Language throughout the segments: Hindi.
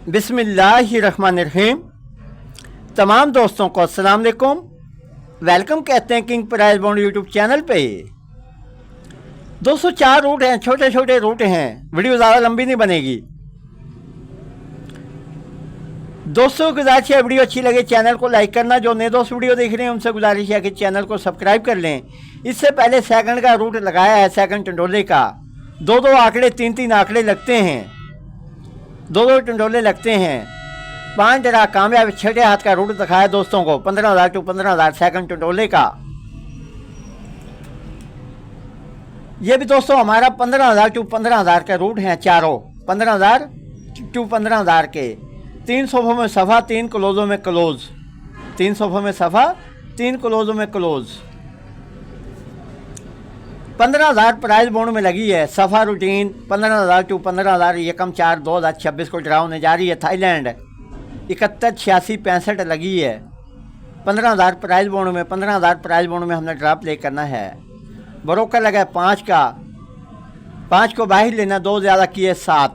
बिस्मिल्लाहिर्रहमानिर्रहीम। तमाम दोस्तों को अस्सलाम वालेकुम, वेलकम कहते हैं king prize bond YouTube channel पे। दोस्तों 4 रूट हैं, छोटे छोटे रूट हैं, वीडियो ज़्यादा लंबी नहीं बनेगी। दोस्तों गुजारिश है वीडियो अच्छी लगे चैनल को लाइक करना। जो नए दोस्त वीडियो देख रहे हैं उनसे गुजारिश है कि चैनल को सब्सक्राइब कर लें। इससे पहले सेकंड का रूट लगाया है, सेकंड टंडोले का। 2-2 आंकड़े 3-3 आंकड़े लगते हैं, 2-2 टंडोले लगते हैं। 5 जरा कामयाब छठे हाथ का रूट दिखाया दोस्तों को 15,000 टू 15,000 सेकंड टंडोले का। ये भी दोस्तों हमारा 15,000 टू 15,000 का रूट है चारों, 15,000 टू 15,000 के। 3 सफ़ों में सफ़ा, 3 क्लोजों में क्लोज, 3 सफ़ों में सफ़ा, 3 क्लोजों में क्लोज। 15,000 प्राइज बॉन्ड में लगी है। सफ़ा रूटीन 15,000 टू 15,000 एकम 4/2026 को ड्रा होने जा रही है। थाईलैंड 71 86 65 लगी है। 15,000 प्राइज बॉन्ड में, 15,000 प्राइज बॉन्ड में हमने ड्रा प्ले करना है। ब्रोकर लगा 5 का, 5 को बाहर लेना, 2 ज़्यादा किए 7।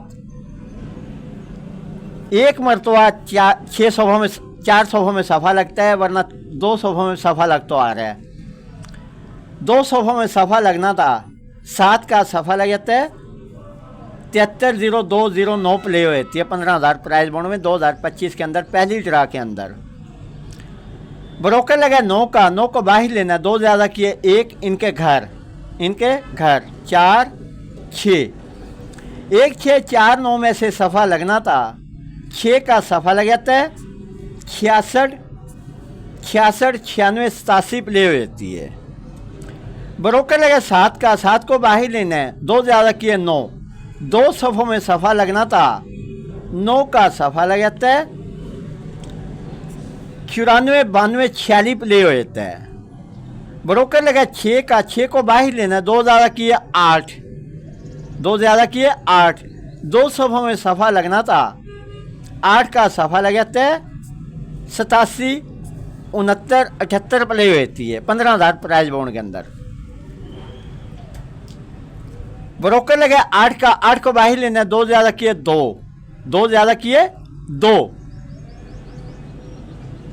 एक मरतबा 6 सफ़ों में 4 सफ़ों में सफ़ा लगता है, वरना 2 सफ़ों में सफ़ा लग तो आ रहा है। 2 सफ़ों में सफ़ा लगना था, 7 का सफ़ा लग जाता है। 73,0209 प्ले हुए थे 15,000 प्राइज बॉन्ड में 2025 के अंदर, पहली ड्रा के अंदर। ब्रोकर लगा 9 का, 9 को बाहर लेना, 2 ज़्यादा किए 1 इनके घर, 4 6। 1 6 4 9 में से सफ़ा लगना था, 6 का सफ़ा लग जाता है। 66 96 87 प्ले होती है। ब्रोकर लगा 7 का, 7 को बाहर लेना है, 2 ज़्यादा किए 9, 2 सफ़ों में सफ़ा लगना था, 9 का सफ़ा लग जाता है। 94 92 46 प्ले हो जाता है। ब्रोकर लगा 6 का, 6 को बाहर लेना, 2 ज़्यादा किए 8, 2 ज़्यादा किए 8, 2 सफ़ों में सफ़ा लगना था, 8 का सफ़ा लग जाता है। 87 69 78 प्ले होती है 15,000 प्राइज बॉन्ड के अंदर। ब्रोकर लगे 8 का, 8 को बाहर लेना, 2 ज़्यादा किए 2, 2 ज़्यादा किए 2।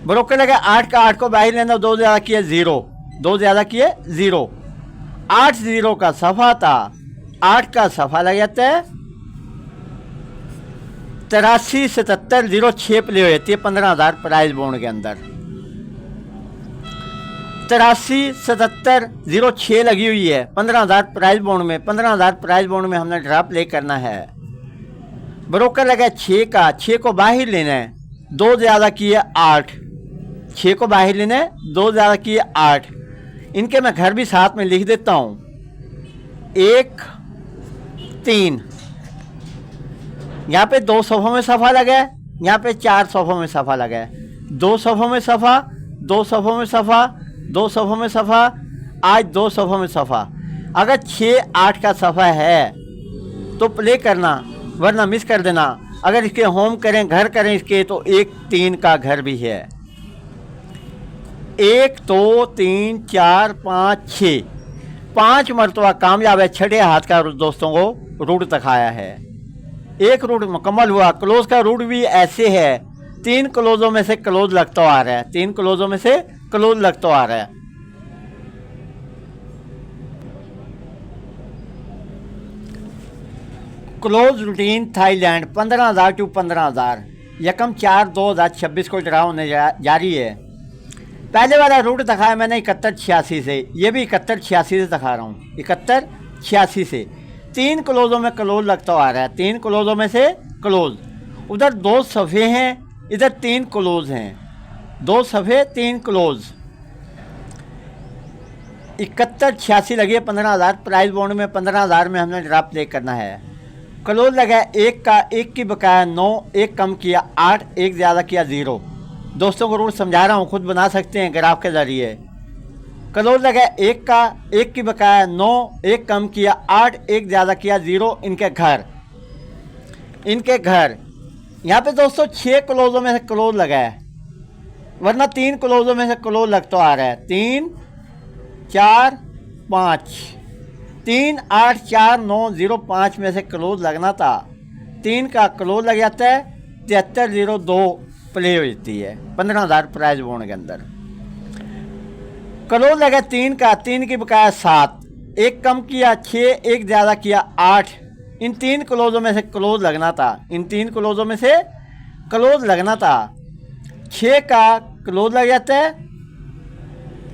ब्रोकर लगे 8 का, 8 को बाहर लेना, 2 ज़्यादा किए 0, 2 ज़्यादा किए 0। 8 0 का सफ़ा था, 8 का सफ़ा लग जाता है। 83 77 06 प्ले हो जाती है 15,000 प्राइज बॉन्ड के अंदर। 83 77 06 लगी हुई है 15,000 प्राइज बॉन्ड में। 15,000 प्राइज बॉन्ड में हमने ड्रा प्ले करना है। ब्रोकर लगा 6 का, 6 को बाहर लेना है, 2 ज़्यादा किए 8, 6 को बाहर लेना है, 2 ज़्यादा किए 8। इनके मैं घर भी साथ में लिख देता हूँ। 1 3, यहाँ पे 2 सफ़ों में सफ़ा लगा है, यहाँ पे 4 सफ़ों में सफ़ा लगा है। 2 सफ़ों में सफ़ा, 2 सफ़ों में सफ़ा, 2 सफ़ों में सफ़ा, आज 2 सफ़ों में सफ़ा। अगर 6 8 का सफ़ा है तो प्ले करना, वरना मिस कर देना। अगर इसके होम करें, घर करें इसके, तो 1 3 का घर भी है। 1 2 3 4 5 6, 5 मरतबा कामयाब है छठे हाथ का दोस्तों को रूट दिखाया है। एक रूट मुकम्मल हुआ। क्लोज का रूट भी ऐसे है, 3 क्लोजों में से क्लोज लगता आ रहा है, 3 क्लोजों में से क्लोज लगता आ रहा है। क्लोज रूटीन थाईलैंड 15,000 टू 15,000 एकम 4/2026 को ड्रा होने जा रही है। पहले वाला रूट दिखाया मैंने 71 86 से, ये भी 71 86 से दिखा रहा हूँ, 71 86 से। 3 क्लोजों में क्लोज लगता आ रहा है, 3 क्लोजों में से क्लोज। उधर 2 सफ़े हैं, इधर 3 क्लोज हैं, 2 सफ़े 3 क्लोज। 71 86 लगी है 15,000 प्राइज बॉन्ड में। 15,000 में हमने ड्रा प्ले करना है। क्लोज लगा 1 का, 1 की बकाया 9, 1 कम किया 8, 1 ज़्यादा किया 0। दोस्तों को रूट समझा रहा हूँ, खुद बना सकते हैं ग्राफ के ज़रिए। क्लोज लगा 1 का, 1 की बकाया 9, 1 कम किया 8, 1 ज़्यादा किया 0। इनके घर, इनके घर। यहाँ पे दोस्तों 6 क्लोजों में से क्लोज लगा है, वरना 3 क्लोजों में से क्लोज लगता आ रहा है। 3 4 5, 3 8 4 9 0 5 में से क्लोज लगना था, 3 का क्लोज लग जाता है। 7302 प्ले होती है 15,000 प्राइज बॉन्ड के अंदर। क्लोज लगा 3 का, 3 की बकाया 7, एक कम किया 6, एक ज़्यादा किया 8। इन 3 क्लोजों में से क्लोज लगना था, इन 3 क्लोजों में से क्लोज लगना था। 6 का क्लोज लग जाता है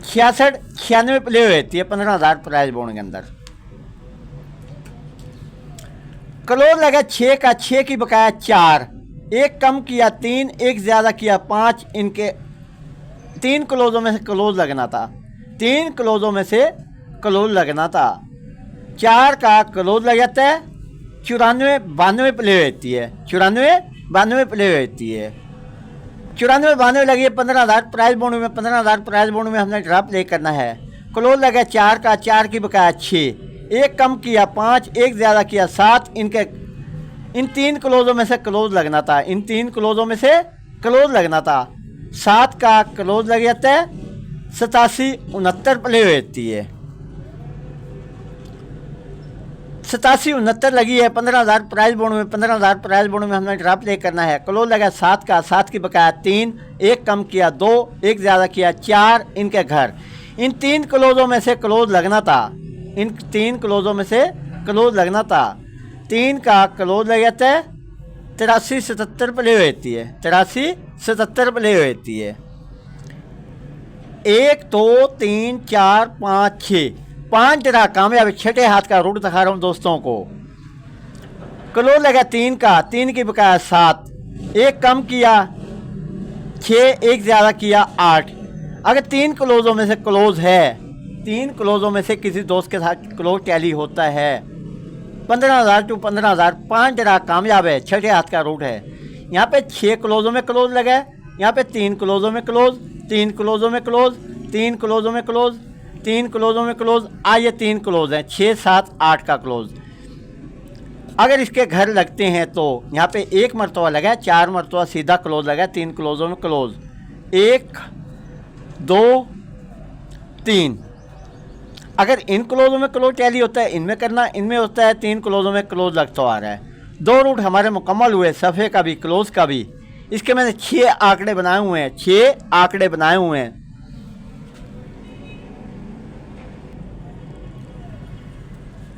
66, 96 प्ले होती है 15,000 प्राइज बॉन्ड के अंदर। क्लोज लगा 6 का, 6 की बकाया 4, एक कम किया 3, एक ज़्यादा किया 5। इनके 3 क्लोजों में से क्लोज लगना था, 3 क्लोजों में से क्लोज लगना था। 4 का क्लोज लग जाता है 94, 92 प्ले होती है 94, 92 प्ले होती है 94, 92 लगी है 15,000 प्राइज बॉन्ड में। 15,000 प्राइज बॉन्ड में हमने ड्रा प्ले करना है। क्लोज लगा 4 का, 4 की बकाया 6, एक कम किया 5, एक ज़्यादा किया 7। इन 3 क्लोजों में से क्लोज लगना था, इन 3 क्लोजों में से क्लोज लगना था। 7 का क्लोज लग जाता है 87, 69 प्ले होती है 87, 69 लगी है 15,000 प्राइज बॉन्ड में। 15,000 प्राइज बॉन्ड में हमने ड्रा प्ले करना है। क्लोज लगा 7 का, 7 की बकाया 3, एक कम किया 2, एक ज़्यादा किया 4। इनके घर, इन 3 क्लोजों में से क्लोज लगना था, इन 3 क्लोजों में से क्लोज लगना था। 3 का क्लोज लग जाता है 83, 77 प्ले होती है 83, 77 प्ले होती है। 1 2 3 4 5 6, 5 ड्रा कामयाब। छठे हाथ का रूट दिखा रहा हूँ दोस्तों को। क्लोज लगा 3 का, 3 की बकाया 7, एक कम किया 6, एक ज़्यादा किया 8। अगर 3 क्लोजों में से क्लोज है, 3 क्लोजों में से किसी दोस्त के साथ क्लोज टैली होता है 15,000 टू 15,000, 5 ड्रा कामयाब है। छठे हाथ का रूट है। यहाँ पे 6 क्लोजों में क्लोज लगा है, यहाँ पे 3 क्लोजों में क्लोज, 3 क्लोजों में क्लोज, 3 क्लोजों में क्लोज, 3 क्लोजों में क्लोज। ये 3 क्लोज हैं, 6 7 8 का क्लोज। अगर इसके घर लगते हैं तो यहाँ पे 1 मरतबा लगा है, 4 मरतबा सीधा क्लोज लगा है 3 क्लोजों में क्लोज। 1 2 3। अगर इन क्लोजों में क्लोज टैली होता है, इनमें करना, इनमें होता है 3 क्लोजों में क्लोज लगता आ रहा है। 2 रूट हमारे मुकम्मल हुए, सफ़े का भी क्लोज का भी। इसके मैंने 6 आंकड़े बनाए हुए हैं, 6 आंकड़े बनाए हुए हैं।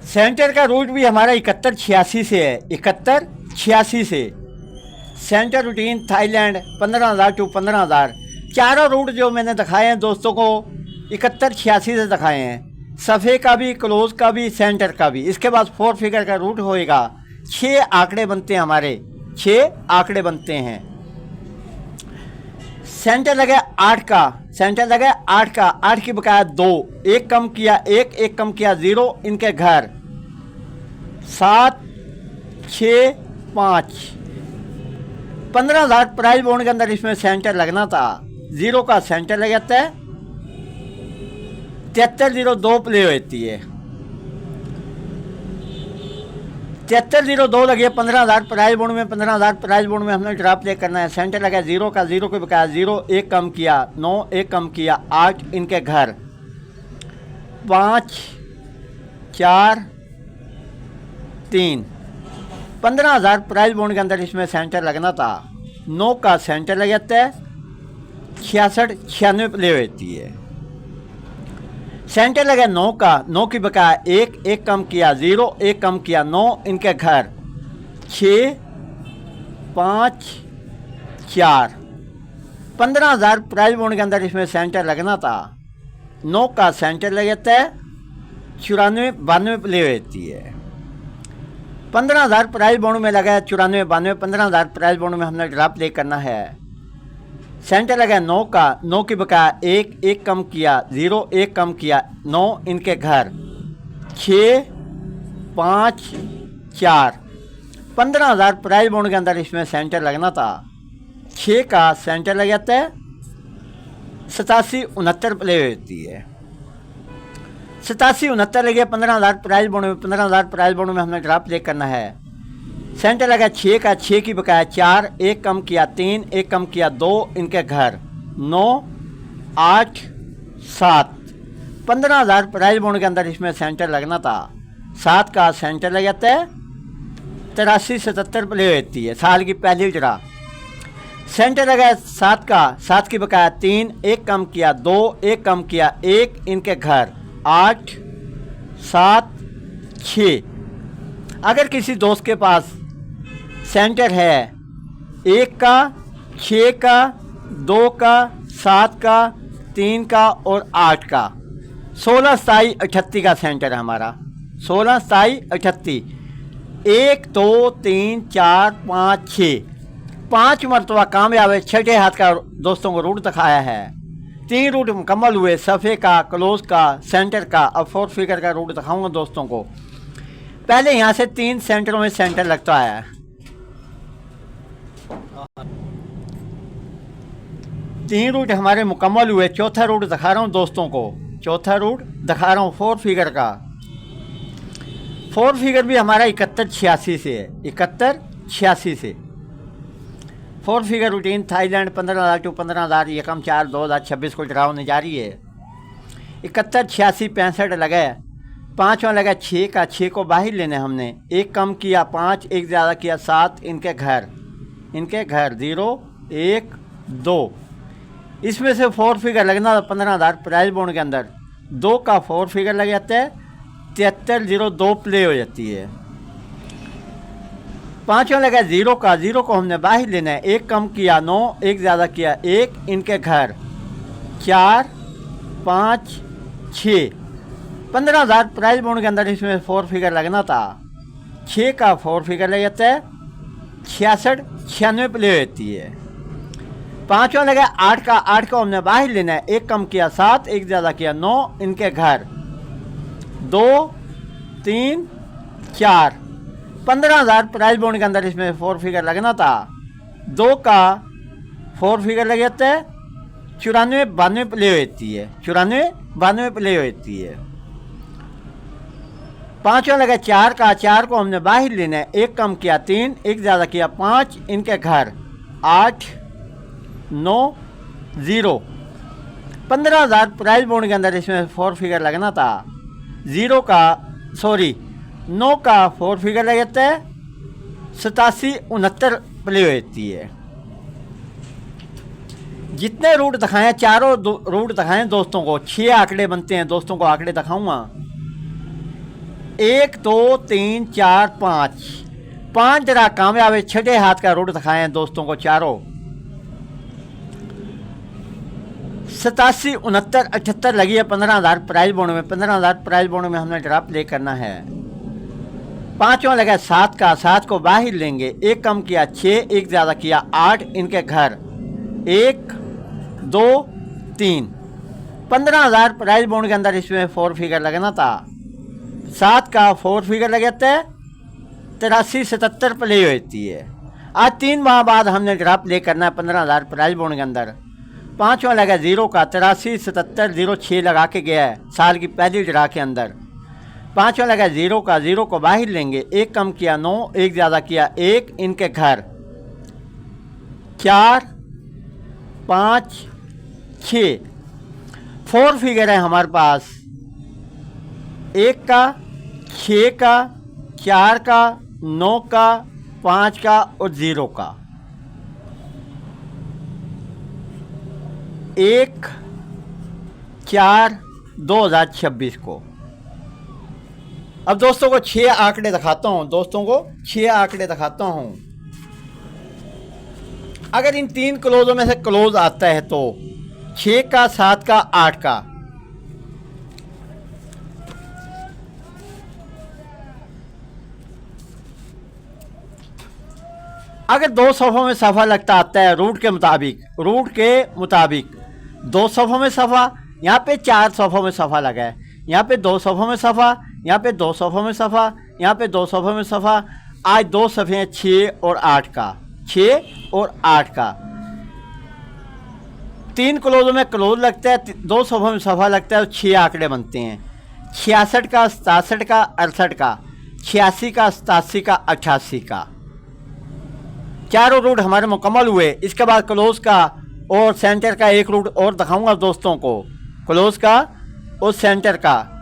सेंटर का रूट भी हमारा 7186 से है, 7186 से। Centre routine Thailand 15,000 to 15,000। चारों रूट जो मैंने दिखाए हैं दोस्तों को 7186 से दिखाए हैं, सफ़े का भी, क्लोज का भी, सेंटर का भी। इसके बाद 4 फिगर का रूट होएगा। 6 आंकड़े बनते हैं हमारे, 6 आंकड़े बनते हैं। सेंटर लगा 8 का, सेंटर लगा 8 का, 8 की बकाया 2, एक कम किया 1, एक कम किया 0। इनके घर 7 6 5। 15,000 प्राइज बॉन्ड के अंदर इसमें सेंटर लगना था। 0 का सेंटर लग जाता है 7302 प्ले होती है 7302 लगी है 15,000 प्राइज बॉन्ड में। 15,000 प्राइज बॉन्ड में हमने ड्रा प्ले करना है। सेंटर लगा 0 का, 0 को बकाया 0, एक कम किया 9, एक कम किया 8। इनके घर 5 4 3। 15,000 प्राइज बॉन्ड के अंदर इसमें सेंटर लगना था। 9 का सेंटर लग जाता है 66 96 प्ले होती है। सेंटर लगा 9 का, 9 की बकाया 1, एक कम किया 0, एक कम किया 9। इनके घर 6 5 4। 15,000 प्राइज बॉन्ड के अंदर इसमें सेंटर लगना था। 9 का सेंटर लग जाता है 94 92 प्ले होती है। 15,000 प्राइज बॉन्ड में लगा है 94 92। 15,000 प्राइज बॉन्ड में हमने ड्रा प्ले करना है। सेंटर लगा 9 का, 9 की बकाया 1, एक कम किया 0, एक कम किया 9। इनके घर 6 5 4। 15,000 प्राइज बॉन्ड के अंदर इसमें सेंटर लगना था। 6 का सेंटर लग जाता है 87 69 प्ले होती है। 87 69 लगे 15,000 प्राइज बॉन्ड में। 15,000 प्राइज बॉन्ड में हमने ड्रा प्ले करना है। सेंटर लगा 6 का, 6 की बकाया 4, एक कम किया 3, एक कम किया 2। इनके घर 9 8 7। 15,000 प्राइज बॉन्ड के अंदर इसमें सेंटर लगना था। 7 का सेंटर लग जाता है 83 77 प्ले होती है। साल की पहली ड्रा सेंटर लगा 7 का, 7 की बकाया 3, एक कम किया 2, एक कम किया 1, इनके घर 8 7 6। अगर किसी दोस्त के पास सेंटर है 1 का, 6 का, 2 का, 7 का, 3 का और 8 का, 16 27 38 का सेंटर है हमारा। 16 27 38, 1 2 3 4 5 6, 5 मरतबा कामयाब है। छठे हाथ का दोस्तों को रूट दिखाया है। 3 रूट मुकम्मल हुए, सफ़े का, क्लोज का, सेंटर का। अब 4th फिगर का रूट दिखाऊंगा दोस्तों को। पहले यहाँ से 3 सेंटरों में सेंटर लगता है। तीन रूट हमारे मुकम्मल हुए। चौथा रूट दिखा रहा हूँ दोस्तों को, चौथा रूट दिखा रहा हूँ 4th फिगर का। 4th फिगर भी हमारा 7186 से है, 7186 से। 4th figure routine Thailand 15,000 to 15,000, यकम 4 2026 को ड्रा होने जा रही है। 7186 65 लगा, 5वां लगा 6 का, 6 को बाहर लेने हमने, एक कम किया 5, एक ज़्यादा किया 7, इनके घर 0 1 2। इसमें से 4th फिगर लगना 15,000 प्राइज बॉन्ड के अंदर। 2 का 4th फिगर लग जाता है, 7302 प्ले हो जाती है। 5वां लगा 0 का, 0 को हमने बाहर लेना है, एक कम किया 9, एक ज़्यादा किया 1, इनके घर 4 5 6। 15,000 प्राइज बॉन्ड के अंदर इसमें 4th फिगर लगना था। 6 का 4th फिगर लग जाता है, 66 96 प्ले हो जाती है। 5वां लगा 8 का, 8 को हमने बाहर लेना है, एक कम किया 7, एक ज़्यादा किया 9, इनके घर 2 3 4। 15,000 प्राइज बॉन्ड के अंदर इसमें 4th फिगर लगना था। 2 का 4th फिगर लग जाता है, 94 92 प्ले हो जाती है, 94 92 प्ले हो जाती है। 5वां लगा 4 का, 4 को हमने बाहर लेना है, एक कम किया 3, एक ज़्यादा किया 5, इनके घर 8 9 0। 15,000 प्राइज बॉन्ड के अंदर इसमें 4th फिगर लगना था। 9 का 4th फिगर लग जाता है, 87 69 प्ले हो जाती है। जितने रूट दिखाएं, चारों रूट दिखाएं दोस्तों को, 6 आंकड़े बनते हैं दोस्तों को। आंकड़े दिखाऊंगा 1 2 3 4 5, 5 जरा कामयाब है। छठे हाथ का रूट दिखाएं दोस्तों को चारों। 87 69 78 लगी है 15,000 प्राइज बॉन्ड में। 15,000 प्राइज बॉन्ड में हमने ड्रा प्ले करना है। 5वां लगा 7 का, 7 को बाहर लेंगे, एक कम किया 6, एक ज़्यादा किया 8, इनके घर 1 2 3। 15,000 प्राइज बॉन्ड के अंदर इसमें 4th फिगर लगना था। 7 का 4th फिगर लग जाता है, 83 77 प्ले हो जाती है। आज 3 माह बाद हमने ड्रा प्ले करना है 15,000 प्राइज बॉन्ड के अंदर। 5वां लगा 0 का, 83 77 06 लगा के गया है साल की पहली ड्रा के अंदर। 5वां लगा 0 का, 0 को बाहर लेंगे, एक कम किया 9, एक ज़्यादा किया 1, इनके घर 4 5 6। 4th फिगर है हमारे पास 1 का, 6 का, 4 का, 9 का, 5 का और 0 का। 1 4 2026 को। अब दोस्तों को 6 आंकड़े दिखाता हूँ, दोस्तों को 6 आंकड़े दिखाता हूँ। अगर इन 3 क्लोजों में से क्लोज आता है तो 6 का, 7 का, 8 का। अगर 2 सफ़ों में सफ़ा लगता आता है रूट के मुताबिक 2 सफ़ों में सफ़ा, यहाँ पे 4 सफ़ों में सफ़ा लगा है, यहाँ पे 2 सफ़ों में सफ़ा, यहाँ पे 2 सफ़ों में सफ़ा, यहाँ पे 2 सफ़ों में सफ़ा। आज 2 सफ़े हैं 6 और 8 का, 6 और 8 का। 3 क्लोजों में क्लोज लगता है, 2 सफ़ों में सफ़ा लगता है, 6 आंकड़े बनते हैं। 66 का, 67 का, 68 का, 86 का, 87 का, 88 का। चारों रूट हमारे मुकम्मल हुए। इसके बाद क्लोज का और सेंटर का एक रूट और दिखाऊंगा दोस्तों को। क्लोज का और सेंटर का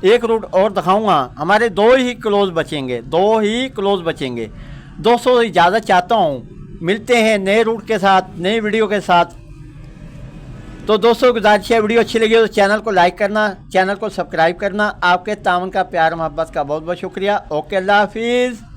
एक रूट और दिखाऊंगा। हमारे 2 ही क्लोज बचेंगे, 2 ही क्लोज बचेंगे। दोस्तों इजाज़त चाहता हूँ, मिलते हैं नए रूट के साथ, नई वीडियो के साथ। तो दोस्तों गुजारिश है, वीडियो अच्छी लगी तो चैनल को लाइक करना, चैनल को सब्सक्राइब करना। आपके तावन का, प्यार मोहब्बत का बहुत बहुत शुक्रिया। ओके, अल्लाह हाफिज़।